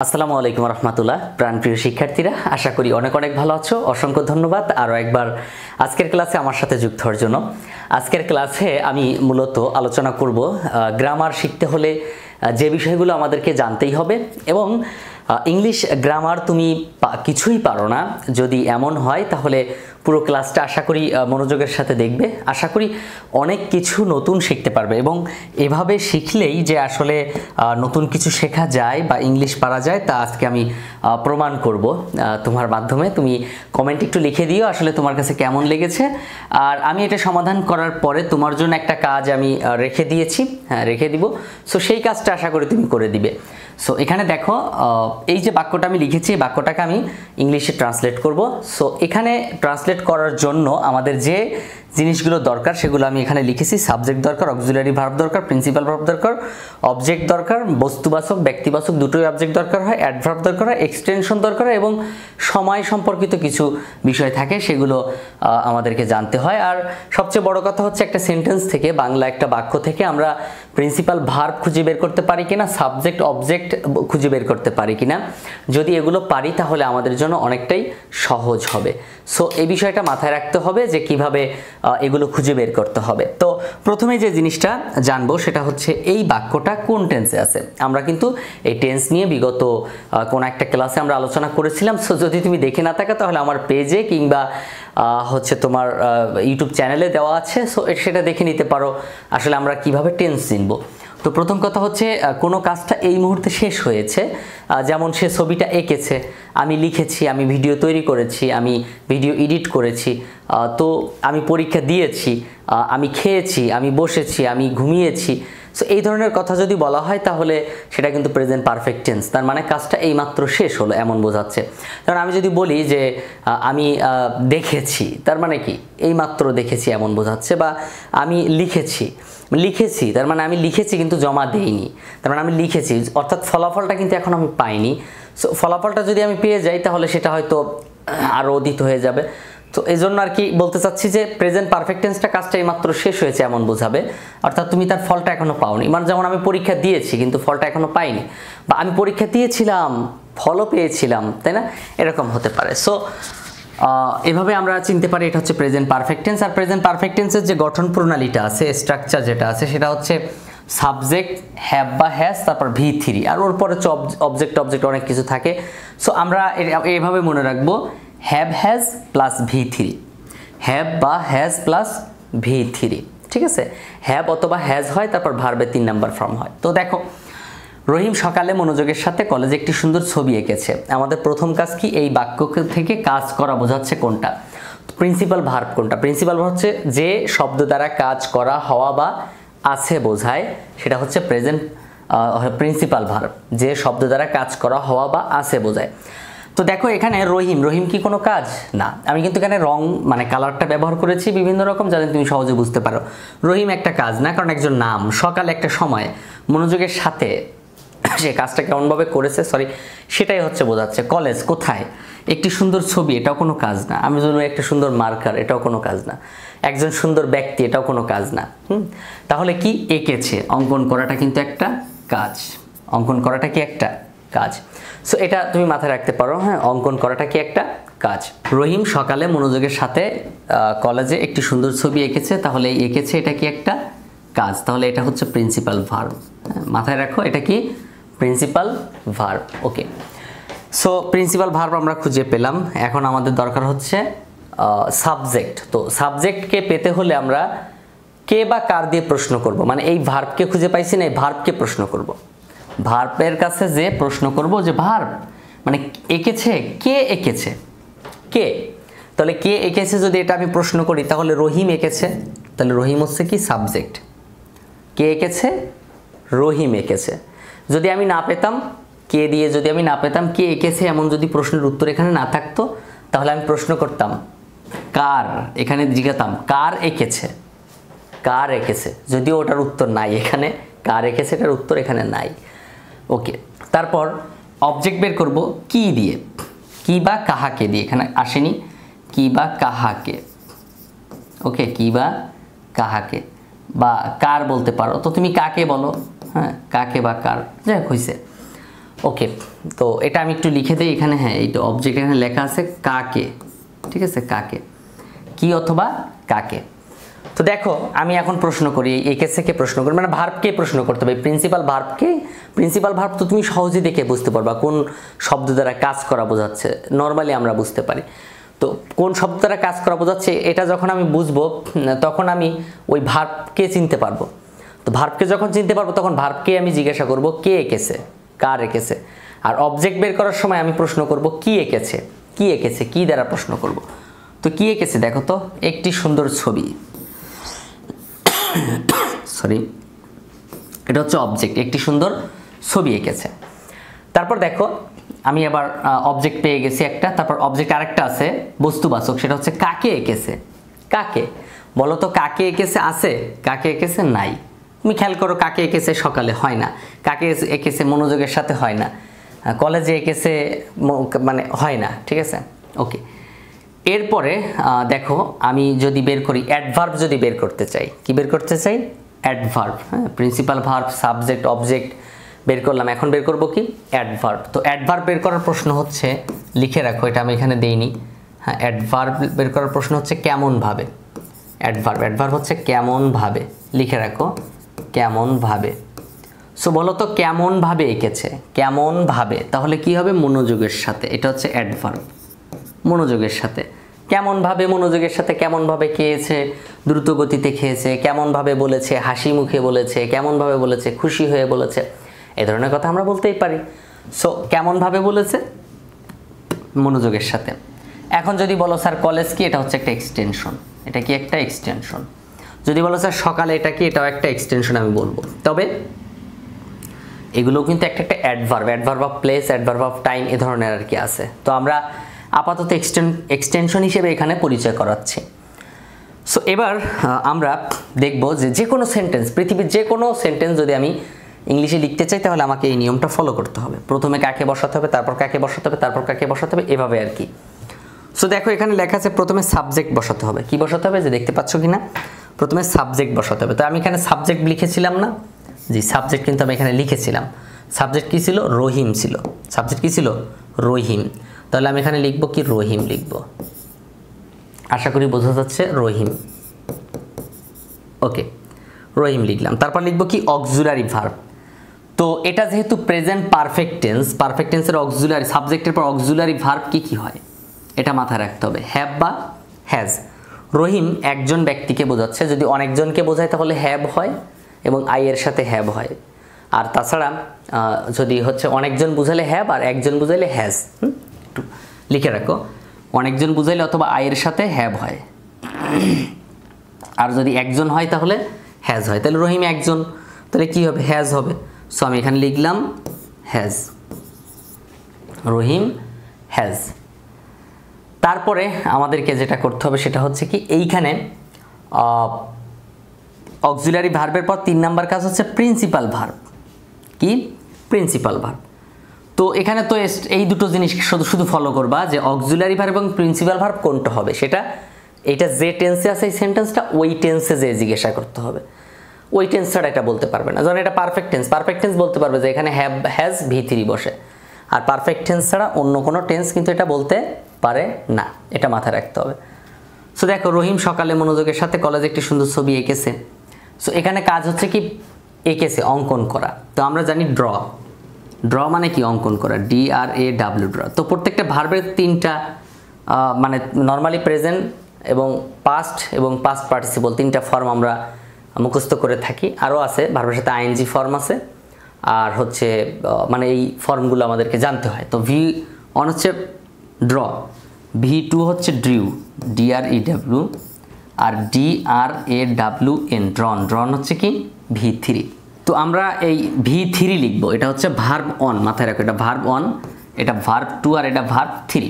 আসসালামু আলাইকুম রহমতুল্লাহ। প্রাণপ্রিয় শিক্ষার্থীরা, আশা করি অনেক অনেক ভালো আছো। অসংখ্য ধন্যবাদ আরও একবার আজকের ক্লাসে আমার সাথে যুক্ত হওয়ার জন্য। আজকের ক্লাসে আমি মূলত আলোচনা করব গ্রামার শিখতে হলে যে বিষয়গুলো আমাদেরকে জানতেই হবে, এবং ইংলিশ গ্রামার তুমি কিছুই পারো না যদি এমন হয়, তাহলে পুরো ক্লাসটা আশা করি মনোযোগের সাথে দেখবে। আশা করি অনেক কিছু নতুন শিখতে পারবে, এবং এভাবে শিখলেই যে আসলে নতুন কিছু শেখা যায় বা ইংলিশ পারা যায় তা আজকে আমি প্রমাণ করব তোমার মাধ্যমে। তুমি কমেন্ট একটু লিখে দিও আসলে তোমার কাছে কেমন লেগেছে। আর আমি এটা সমাধান করার পরে তোমার জন্য একটা কাজ আমি রেখে দিয়েছি, রেখে দিব। সো সেই কাজটা আশা করি তুমি করে দিবে। সো এখানে দেখো, এই যে বাক্যটা আমি লিখেছি, এই বাক্যটাকে আমি ইংলিশে ট্রান্সলেট করব। সো এখানে ট্রান্সলেট করার জন্য আমাদের যে জিনিসগুলো দরকার সেগুলো আমি এখানে লিখেছি। সাবজেক্ট দরকার, অক্সিলারি ভার্ব দরকার, প্রিন্সিপাল ভার্ব দরকার, অবজেক্ট দরকার, বস্তুবাচক ব্যক্তিবাচক দুটোই অবজেক্ট দরকার হয়, অ্যাডভার্ব দরকার হয়, এক্সটেনশন দরকার হয়, এবং সময় সম্পর্কিত কিছু বিষয় থাকে সেগুলো আমাদেরকে জানতে হয়। আর সবচেয়ে বড় কথা হচ্ছে একটা সেন্টেন্স থেকে, বাংলা একটা বাক্য থেকে আমরা প্রিন্সিপাল ভার্ব খুঁজে বের করতে পারি কিনা, সাবজেক্ট অবজেক্ট খুঁজে বের করতে পারি কিনা। যদি এগুলো পারি তাহলে আমাদের জন্য অনেকটাই সহজ হবে। সো এই বিষয়টা মাথায় রাখতে হবে যে কিভাবে এগুলো খুঁজে বের করতে হবে। তো প্রথমে যে জিনিসটা জানবো সেটা হচ্ছে এই বাক্যটা কোন টেন্সে আছে। আমরা কিন্তু এই টেন্স নিয়ে বিগত কোন একটা ক্লাসে আমরা আলোচনা করেছিলাম। সো যদি তুমি দেখে না থাকো তাহলে আমার পেজে কিংবা হচ্ছে তোমার ইউটিউব চ্যানেলে দেওয়া আছে, সো সেটা দেখে নিতে পারো আসলে আমরা কিভাবে টেন্স চিনবো। তো প্রথম কথা হচ্ছে কোনো কাজটা এই মুহূর্তে শেষ হয়েছে, যেমন সে ছবিটা এঁকেছে, আমি লিখেছি, আমি ভিডিও তৈরি করেছি, আমি ভিডিও এডিট করেছি, তো আমি পরীক্ষা দিয়েছি, আমি খেয়েছি, আমি বসেছি, আমি ঘুমিয়েছি। সো এই ধরনের কথা যদি বলা হয় তাহলে সেটা কিন্তু প্রেজেন্ট পারফেক্ট টেন্স, তার মানে কাজটা এইমাত্র শেষ হলো এমন বোঝাচ্ছে। কারণ আমি যদি বলি যে আমি দেখেছি, তার মানে কি এইমাত্র দেখেছি এমন বোঝাচ্ছে। বা আমি লিখেছি তার মানে আমি লিখেছি কিন্তু জমা দেইনি, তার মানে আমি লিখেছি, অর্থাৎ ফলাফলটা কিন্তু এখন আমি পাইনি। সো ফলাফলটা যদি আমি পেয়ে যাই তাহলে সেটা হয়তো আরও অতীত হয়ে যাবে। তো এই জন্য আর কি বলতে চাচ্ছি যে প্রেজেন্ট পারফেক্ট টেন্সটা কাজটা এইমাত্র শেষ হয়েছে এমন বোঝাবে, অর্থাৎ তুমি তার ফলটা এখনো পাওনি। মানে যেমন আমি পরীক্ষা দিয়েছি কিন্তু ফলটা এখনো পাইনি, বা আমি পরীক্ষা দিয়েছিলাম ফলও পেয়েছিলাম, তাই না? এরকম হতে পারে। সো এভাবে আমরা চিনতে পারি এটা হচ্ছে প্রেজেন্ট পারফেক্ট টেন্স। আর প্রেজেন্ট পারফেক্ট টেন্সের যে গঠন প্রণালীটা আছে, স্ট্রাকচার যেটা আছে, সেটা হচ্ছে সাবজেক্ট হ্যাভ বা হ্যাজ, তারপর V3, আর ওর পরে অবজেক্ট অনেক কিছু থাকে। সো আমরা এইভাবে মনে রাখবো, have has plus V3, have বা হ্যাজ প্লাস V3, ঠিক আছে? হ্যাভ অথবা হ্যাজ হয়, তারপর ভার্বের 3 নাম্বার ফর্ম হয়। তো দেখো, রহিম সকালে মনোযোগের সাথে কলেজে একটি সুন্দর ছবি এঁকেছে। আমাদের প্রথম কাজ কি? এই বাক্য থেকে কাজ করা বোঝাচ্ছে কোনটা? প্রিন্সিপাল ভার্ব কোনটা? প্রিন্সিপাল ভার্ব হচ্ছে যে শব্দ দ্বারা কাজ করা, হওয়া বা আছে বোঝায়, সেটা হচ্ছে প্রেজেন্ট প্রিন্সিপাল ভার্ব, যে শব্দ দ্বারা কাজ করা, হওয়া বা আছে বোঝায়। তো দেখো এখানে রহিম কি কোনো কাজ? না। আমি কিন্তু এখানে রং মানে কালারটা ব্যবহার করেছি বিভিন্ন রকম, যাতে তুমি সহজে বুঝতে পারো। রহিম একটা কাজ না, কারণ একজন নাম, সকালে একটা সময়, মনোযোগের সাথে সে কাজটা কেমনভাবে করেছে, সেটাই হচ্ছে বোঝাচ্ছে। কলেজ কোথায়? একটি সুন্দর ছবি, এটাও কোনো কাজ না। আমি যদি একটা সুন্দর মার্কার, এটাও কোনো কাজ না। একজন সুন্দর ব্যক্তি, এটাও কোনো কাজ না। তাহলে কি? এঁকেছে, অঙ্কন করাটা কিন্তু একটা কাজ। অঙ্কন করাটা কি একটা কাজ? সো এটা তুমি মাথায় রাখতে পারো, হ্যাঁ, অঙ্কন করাটা কি একটা কাজ। রহিম সকালে মনোযোগের সাথে কলেজে একটি সুন্দর ছবি এঁকেছে, তাহলে এঁকেছে এটা কি একটা কাজ, তাহলে এটা হচ্ছে প্রিন্সিপাল ভার্ব। মাথায় রাখো, এটা কি? Principal verb. Okay, so principal verb আমরা খুঁজে পেলাম। এখন আমাদের দরকার হচ্ছে সাবজেক্ট। তো সাবজেক্টকে পেতে হলে আমরা কে বা কার দিয়ে প্রশ্ন করব। মানে এই ভার্বকে খুঁজে পাইছি না, এই ভার্বকে প্রশ্ন করব। ভার্বের কাছে যে প্রশ্ন করব যে ভার্ব মানে এঁকেছে, কে এঁকেছে? কে? তাহলে কে এঁকেছে যদি এটা আমি প্রশ্ন করি, তাহলে রহিম এঁকেছে, তাহলে রহিম হচ্ছে কি? সাবজেক্ট। কে এঁকেছে? রহিম এঁকেছে। যদি আমি না পেতাম কে দিয়ে, যদি আমি না পেতাম কে এঁকেছে এমন যদি প্রশ্নের উত্তর এখানে না থাকতো, তাহলে আমি প্রশ্ন করতাম কার, এখানে জিজ্ঞাতাম কার এঁকেছে, কার এঁকেছে, যদিও ওটার উত্তর নাই এখানে, কার এঁকেছে এটার উত্তর এখানে নাই। ওকে, তারপর অবজেক্ট বের করব কি দিয়ে, কি বা কাহাকে দিয়ে, এখানে আসেনি, কি বা কাহাকে। ওকে, কি বা কাহাকে, বা কার বলতে পারো, তো তুমি কাকে বলো, হ্যাঁ, কাকে বা কার, যাই হোক হয়েছে। ওকে, তো এটা আমি একটু লিখে দিই এখানে। হ্যাঁ, এই তো অবজেক্ট এখানে লেখা আছে কাকে, ঠিক আছে, কাকে, কি অথবা কাকে। তো দেখো আমি এখন প্রশ্ন করি, এই কেসে প্রশ্ন করি, মানে ভার্বকে প্রশ্ন করতে হবে, প্রিন্সিপাল ভার্বকে। প্রিন্সিপাল ভার্ব তো তুমি সহজে দেখে বুঝতে পারবা কোন শব্দ দ্বারা কাজ করা বোঝাচ্ছে, নর্মালি আমরা বুঝতে পারি। তো কোন শব্দ দ্বারা কাজ করা বোঝাচ্ছে এটা যখন আমি বুঝবো তখন আমি ওই ভার্বকে চিনতে পারবো। তো ভার্বকে যখন চিনতে পারবো তখন ভার্বকে আমি জিজ্ঞাসা করব কে এঁকেছে, কার এঁকেছে। আর অবজেক্ট বের করার সময় আমি প্রশ্ন করব কি এঁকেছে, কি এঁকেছে, কি দ্বারা প্রশ্ন করব। তো কি এঁকেছে দেখো তো, একটি সুন্দর ছবি, সরি, এটা হচ্ছে অবজেক্ট, একটি সুন্দর ছবি এঁকেছে। তারপর দেখো আমি আবার অবজেক্ট পেয়ে গেছি একটা, তারপর অবজেক্ট আরেকটা আছে বস্তুবাচক, সেটা হচ্ছে কাকে এঁকেছে। কাকে বলো তো, কাকে এঁকেছে আছে, কাকে এঁকেছে নাই। তুমি খেয়াল করো, কাকে এঁকেছে সকালে হয় না, কাকে এঁকেছে মনোযোগের সাথে হয় না, কলেজে এঁকেছে মানে হয় না, ঠিক আছে। ওকে, এরপরে দেখো আমি যদি বের করি অ্যাডভার্ব, যদি বের করতে চাই, কি বের করতে চাই, অ্যাডভার্ব। হ্যাঁ, প্রিন্সিপাল ভার্ব, সাবজেক্ট, অবজেক্ট বের করলাম, এখন বের করব কি, অ্যাডভার্ব। তো অ্যাডভার্ব বের করার প্রশ্ন হচ্ছে, লিখে রাখো, এটা আমি এখানে দেইনি। হ্যাঁ, অ্যাডভার্ব বের করার প্রশ্ন হচ্ছে কেমন ভাবে। অ্যাডভার্ব, অ্যাডভার্ব হচ্ছে কেমন ভাবে, লিখে রাখো, কেমন ভাবে। সো বলো তো কেমন ভাবে এঁকেছে, কেমন ভাবে, তাহলে কি হবে, মনোযোগের সাথে, এটা হচ্ছে অ্যাডভার্ব, মনোযোগের সাথে। কেমন ভাবে, মনোযোগের সাথে, কেমন ভাবে খেয়েছে, দ্রুত গতিতে খেয়েছে, কেমন ভাবে বলেছে, হাসি মুখে বলেছে, কেমন ভাবে বলেছে, খুশি হয়ে বলেছে, এই ধরনের কথা আমরা বলতেই পারি। সো কেমন ভাবে বলেছে, মনোযোগের সাথে। এখন যদি বলো স্যার কলেজ কি, এটা হচ্ছে একটা এক্সটেনশন, এটা কি একটা এক্সটেনশন। যদি বলো স্যার সকালে, এটা কি, এটাও একটা এক্সটেনশন, আমি বলবো। তবে এগুলো কিন্তু একটা একটা adverb, adverb of place, adverb of time, এ ধরনের আর কি আছে। তো আমরা আপাতত এক্সটেনশন হিসেবে এখানে পরিচয় করাচ্ছি। সো এবার আমরা দেখব যে কোনো সেন্টেন্স, পৃথিবীর যে কোনো সেন্টেন্স যদি আমি ইংলিশে লিখতে চাই তাহলে আমাকে এই নিয়মটা ফলো করতে হবে। প্রথমে কাকে বসাতে হবে, তারপর কাকে বসাতে হবে, তারপর কাকে বসাতে হবে, এভাবে আর কি। সো দেখো এখানে লেখা আছে প্রথমে সাবজেক্ট বসাতে হবে। কি বসাতে হবে, যে দেখতে পাচ্ছ কি না, প্রথমে সাবজেক্ট বসাতে হবে। তো আমি এখানে সাবজেক্ট লিখেছিলাম না, জি সাবজেক্ট কিন্তু আমি এখানে লিখেছিলাম। সাবজেক্ট কি ছিল, রহিম ছিল। সাবজেক্ট কি ছিল, রহিম। তাহলে আমি এখানে লিখব কি, রহিম লিখব। আশা করি বোঝা যাচ্ছে, রহিম। ওকে, রহিম লিখলাম। তারপর লিখব কি, অক্সিলারি ভার্ব। তো এটা যেহেতু প্রেজেন্ট পারফেক্ট টেন্স, পারফেক্ট টেন্সের অক্সিলারি, সাবজেক্টের পর অক্সিলারি ভার্ব কি কি হয় এটা মাথায় রাখতে হবে, হ্যাভ বা হ্যাজ। রহিম একজন ব্যক্তিকে বোঝাচ্ছে, যদি অনেকজনকে বোঝায় তাহলে হ্যাভ হয় এবং আই এর সাথে হ্যাভ হয়। আর তাছাড়া যদি হচ্ছে অনেকজন বুঝালে হ্যাভ আর একজন বুঝাইলে হ্যাজ। একটু লিখে রাখো, অনেকজন বুঝাইলে অথবা আই এর সাথে হ্যাভ হয়, আর যদি একজন হয় তাহলে হ্যাজ হয়। তাহলে রহিম একজন, তাহলে কি হবে, হ্যাজ হবে। সো আমি এখানে লিখলাম হ্যাজ, রহিম হ্যাজ। তারপরে আমাদেরকে যেটা করতে হবে সেটা হচ্ছে কি, এইখানে অক্সিলারি ভার্বের পর 3 নাম্বার কাজ হচ্ছে প্রিন্সিপাল ভার্ব। কি, প্রিন্সিপাল ভার্ব। তো এখানে তো এই দুটো জিনিস শুধু ফলো করবা, যে অক্সিলারি ভার্ব এবং প্রিন্সিপাল ভার্ব কোনটা হবে, সেটা এটা যে টেন্সে আছে এই সেন্টেন্সটা ওই টেন্সে যে জিজ্ঞাসা করতে হবে। ওই টেন্স ছাড়া এটা বলতে পারবে না। যেমন এটা পারফেক্ট টেন্স, পারফেক্ট টেন্স বলতে পারবে যে এখানে হ্যাভ, হ্যাজ, V3 বসে। আর পারফেক্ট টেন্স ছাড়া অন্য কোনো টেন্স কিন্তু এটা বলতে পারে না, এটা মাথায় রাখতে হবে। সো দেখো রহিম সকালে মনোযোগের সাথে কলেজে একটি সুন্দর ছবি এঁকেছে। সো এখানে কাজ হচ্ছে কি, এঁকেছে, অঙ্কন করা। তো আমরা জানি ড্র, ড্র মানে কি, অঙ্কন করা, DRAW, ড্র। তো প্রত্যেকটা ভার্বের 3টা মানে নর্মালি প্রেজেন্ট এবং পাস্ট এবং পাস্ট পার্টিসিপল 3টা ফর্ম আমরা মুখস্থ করে থাকি। আরও আছে, ভার্বের সাথে ING ফর্ম আছে, আর হচ্ছে মানে এই ফর্মগুলো আমাদেরকে জানতে হয়। তো V1 হচ্ছে ড্র, V2 হচ্ছে ড্রিউ, DREW, আর DRAWN, ড্রন। ড্রন হচ্ছে কি, V3। তো আমরা এই V3 লিখব, এটা হচ্ছে ভার্ব 1, মাথায় রাখো, এটা ভার্ব 1, এটা ভার্ব 2, আর এটা ভার্ব 3।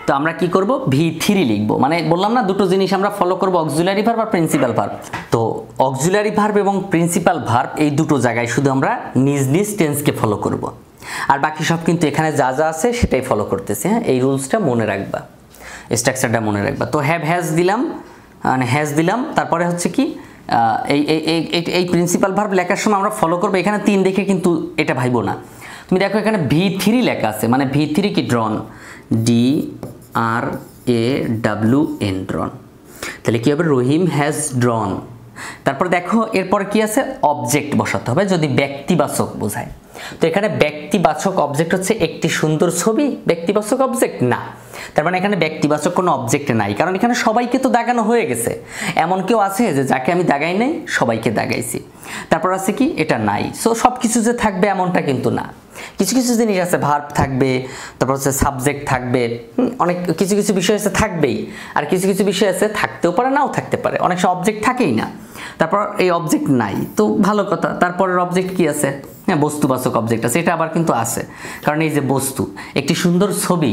তো আমরা কি করব, V3 লিখব। মানে বললাম না দুটো জিনিস আমরা ফলো করব, অক্সিলারি ভার্ব আর প্রিন্সিপাল ভার্ব। তো অক্সিলারি ভার্ব এবং প্রিন্সিপাল ভার্ব এই দুটো জায়গায় শুধু আমরা নিজ নিজ টেন্সকে ফলো করব, আর বাকি সব কিন্তু এখানে যা যা আছে সেটাই ফলো করতেছি। হ্যাঁ, এই রুলসটা মনে রাখবা, স্ট্রাকচারটা মনে রাখবা। তো হ্যাভ, হ্যাজ দিলাম, মানে হ্যাজ দিলাম। তারপরে হচ্ছে কি, এই প্রিন্সিপাল ভার্ব লেখার সময় আমরা ফলো করবো, এখানে 3 দেখে কিন্তু এটা ভাইবো না। তুমি দেখো এখানে V3 লেখা আছে, মানে V3 কি ড্রন, DRAWN ড্রন। তাহলে কি হবে, রহিম হ্যাজ ড্রন। তারপর দেখো এরপর কি আছে, অবজেক্ট বসাতে হবে যদি ব্যক্তিবাচক বোঝায়। তো এখানে ব্যক্তিবাচক অবজেক্ট হচ্ছে একটি সুন্দর ছবি, ব্যক্তিবাচক অবজেক্ট না, তার মানে এখানে ব্যক্তিবাচক কোনো অবজেক্ট নাই, কারণ এখানে সবাইকে তো দাগানো হয়ে গেছে। এমন কেউ আছে যে যাকে আমি দাগাই নাই, সবাইকে দাগাইছি। তারপর আছে কি, এটা নাই। সো সব কিছু যে থাকবে এমনটা কিন্তু না, কিছু কিছু জিনিস আছে, ভার্ব থাকবে, তারপর হচ্ছে সাবজেক্ট থাকবে, অনেক কিছু কিছু বিষয় আছে থাকবেই, আর কিছু কিছু বিষয় আছে থাকতেও পারে নাও থাকতে পারে, অনেক সময় অবজেক্ট থাকেই না। তারপর এই অবজেক্ট নাই, তো ভালো কথা। তারপরের অবজেক্ট কি আছে, হ্যাঁ বস্তুবাচক অবজেক্ট আছে, এটা আবার কিন্তু আছে, কারণ এই যে বস্তু, একটি সুন্দর ছবি,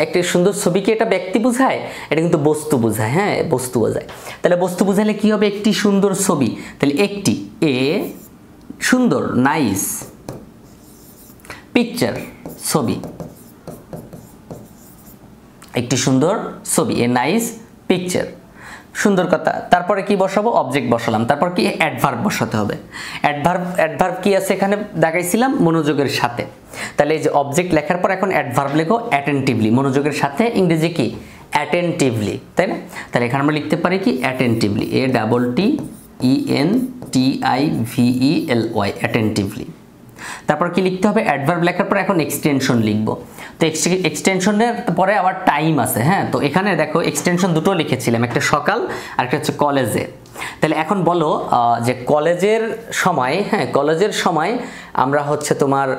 একটি সুন্দর ছবিকে এটা ব্যক্তি বোঝায়, এটা কিন্তু বস্তু বোঝায়, হ্যাঁ বস্তু বোঝায়। তাহলে বস্তু বোঝালে কি হবে, একটি সুন্দর ছবি, তাহলে একটি সুন্দর, নাইস পিকচার, ছবি, একটি সুন্দর ছবি, নাইস পিকচার, সুন্দর কথা। তারপরে কি বসাবো, অবজেক্ট বসালাম। তারপর কি, অ্যাডভার্ব বসাতে হবে। অ্যাডভার্ব কি আছে এখানে দেখাইছিলাম, মনোযোগের সাথে। তাহলে এই যে অবজেক্ট লেখার পর এখন অ্যাডভার্ব লেখো অ্যাটেন্টিভলি, মনোযোগের সাথে, ইংরেজি কি অ্যাটেন্টিভলি, তাই না? তাহলে এখানে আমরা লিখতে পারি কি অ্যাটেন্টিভলি, ATTENTIVELY, অ্যাটেন্টিভলি। তারপর কি লিখতে হবে, অ্যাডভার্ব লেখার পর এখন এক্সটেনশন লিখবো। তো এক্সটেনশনের পরে আবার টাইম আছে, হ্যাঁ তো এখানে দেখো এক্সটেনশন দুটো লিখেছিলাম, একটা সকাল আর একটা হচ্ছে কলেজে। তাহলে এখন বলো যে কলেজের সময়, হ্যাঁ কলেজের সময় আমরা হচ্ছে তোমার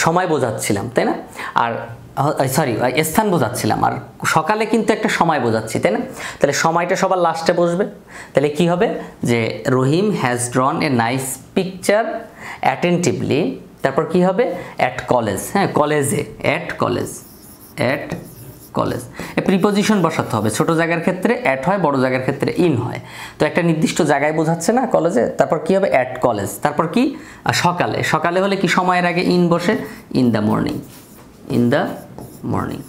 সময় বোঝাচ্ছিলাম, তাই না? আর সরি স্থান বোঝাচ্ছিলাম, আর সকালে কিন্তু একটা সময় বোঝাচ্ছি, তাই না? তাহলে সময়টা সবার লাস্টে বসবে। তাহলে কি হবে, যে Rahim has drawn a nice picture attentively, তারপর কি হবে, অ্যাট কলেজ, হ্যাঁ কলেজে, at college, at college. Preposition বসাতে হবে, ছোট জায়গার ক্ষেত্রে অ্যাট হয়, বড় জায়গার ক্ষেত্রে ইন হয়। তো একটা নির্দিষ্ট জায়গায় বোঝাচ্ছে না কলেজে, তারপর কি হবে, অ্যাট কলেজ। তারপর কি, সকালে, সকালে হলে কি সময়ের আগে ইন বসে, in the morning, in the morning,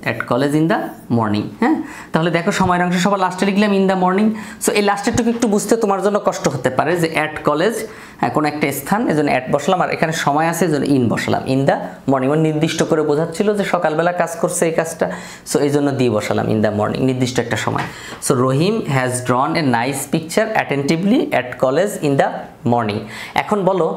at college in the morning. হ্যাঁ তাহলে দেখো সময়ের অংশ সবার লাস্টে লিখলাম ইন দ্য মর্নিং। সো এই লাস্টেরটুকু একটু বুঝতে তোমার জন্য কষ্ট হতে পারে, যে অ্যাট কলেজ, হ্যাঁ কোনো একটা স্থান, এই জন্য অ্যাট বসলাম, আর এখানে সময় আছে এই জন্য ইন বসালাম, ইন দ্য মর্নিং। মানে নির্দিষ্ট করে বোঝাচ্ছিল যে সকালবেলা কাজ করছে এই কাজটা, সো এই জন্য দিয়ে বসালাম ইন দ্য মর্নিং, নির্দিষ্ট একটা সময়। So Rahim has drawn a nice picture attentively at college in the morning. এখন বলো,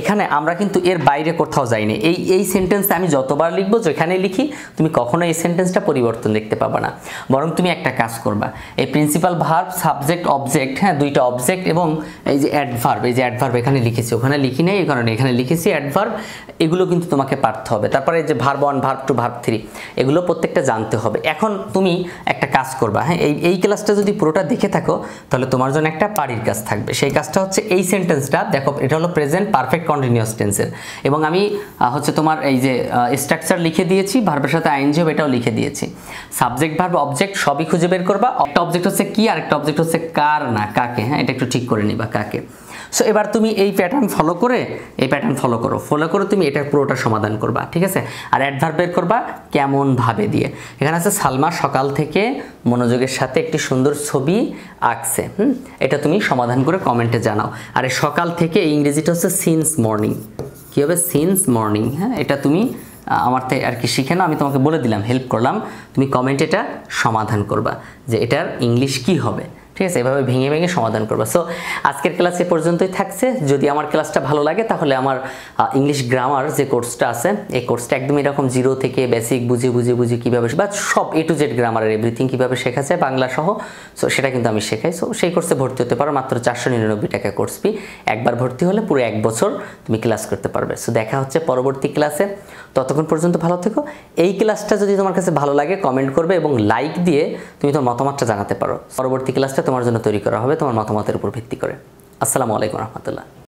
এখানে আমরা কিন্তু এর বাইরে কোথাও যাইনি। এই সেন্টেন্সটা আমি যতবার লিখবো, যেখানে লিখি, তুমি কখনো এই সেন্টেন্সটা পরিবর্তন দেখতে পাবা না। বরং তুমি একটা কাজ করবা, এই প্রিন্সিপাল ভার্ব, সাবজেক্ট, অবজেক্ট, হ্যাঁ দুইটা অবজেক্ট, এবং এই যে অ্যাডভার্ব, এই যে অ্যাডভার্ব এখানে লিখেছি, ওখানে লিখি নাই, এই কারণে এখানে লিখেছি অ্যাডভার্ব, এগুলো কিন্তু তোমাকে পারতে হবে। তারপরে এই যে ভার্ব 1, ভার্ব 2, ভার্ব 3, এগুলো প্রত্যেকটা জানতে হবে। এখন তুমি একটা কাজ করবা, হ্যাঁ এই ক্লাসটা যদি পুরোটা দেখে থাকো, তাহলে তোমার জন্য একটা বাড়ির কাজ থাকবে। সেই কাজটা হচ্ছে এই সেন্টেন্সটা দেখো, এটা হলো প্রেজেন্ট পারফেক্ট কন্টিনিউয়াস টেন্সের, এবং আমি হচ্ছে তোমার এই যে স্ট্রাকচার লিখে দিয়েছি, ভার্বের সাথে আইএনজি হবে এটাও লিখে দিয়েছি। সাবজেক্ট, ভার্ব, অবজেক্ট সবই খুঁজে বের করবা। একটা অবজেক্ট হচ্ছে কি, আর একটা অবজেক্ট হচ্ছে কার না কাকে, হ্যাঁ এটা একটু ঠিক করে নিবা, কাকে। সো এবার তুমি এই প্যাটার্ন ফলো করে, এই প্যাটার্ন ফলো করে তুমি এটা পুরোটা সমাধান করবা, ঠিক আছে? আর অ্যাডভার্ব বের করবা কেমন ভাবে দিয়ে। এখানে আছে সালমা সকাল থেকে মনোযোগের সাথে একটি সুন্দর ছবি আঁকছে, এটা তুমি সমাধান করে কমেন্টে জানাও। আর এই সকাল থেকে এই ইংরেজিটা হচ্ছে সিন্স মর্নিং, কি হবে, সিন্স মর্নিং, হ্যাঁ এটা তুমি আমার থেকে আর কি শিখে নাও, আমি তোমাকে বলে দিলাম, হেল্প করলাম, তুমি কমেন্টে এটা সমাধান করবা যে এটার ইংলিশ কি হবে, ঠিক আছে? এভাবে ভেঙে ভেঙে সমাধান করবা। সো আজকের ক্লাস এ পর্যন্তই থাকছে। যদি আমার ক্লাসটা ভালো লাগে, তাহলে আমার ইংলিশ গ্রামার যে কোর্সটা আছে, এই কোর্সটা একদম এরকম জিরো থেকে বেসিক বুঝে কীভাবে, বা সব A to Z গ্রামারের এভরিথিং কীভাবে শেখা যায় বাংলা সহ, সো সেটা কিন্তু আমি শেখাই। সো সেই কোর্সে ভর্তি হতে পারো, মাত্র 499 টাকা কোর্স ফি। একবার ভর্তি হলে পুরো 1 বছর তুমি ক্লাস করতে পারবে। সো দেখা হচ্ছে পরবর্তী ক্লাসে, ততক্ষণ পর্যন্ত ভালো থেকো। এই ক্লাসটা যদি তোমার কাছে ভালো লাগে, কমেন্ট করবে এবং লাইক দিয়ে তুমি তোমার মতামতটা জানাতে পারো। পরবর্তী ক্লাসটা তোমার জন্য তৈরি করা হবে তোমার মতামতের উপর ভিত্তি করে। আসসালামু আলাইকুম রহমতুল্লাহ।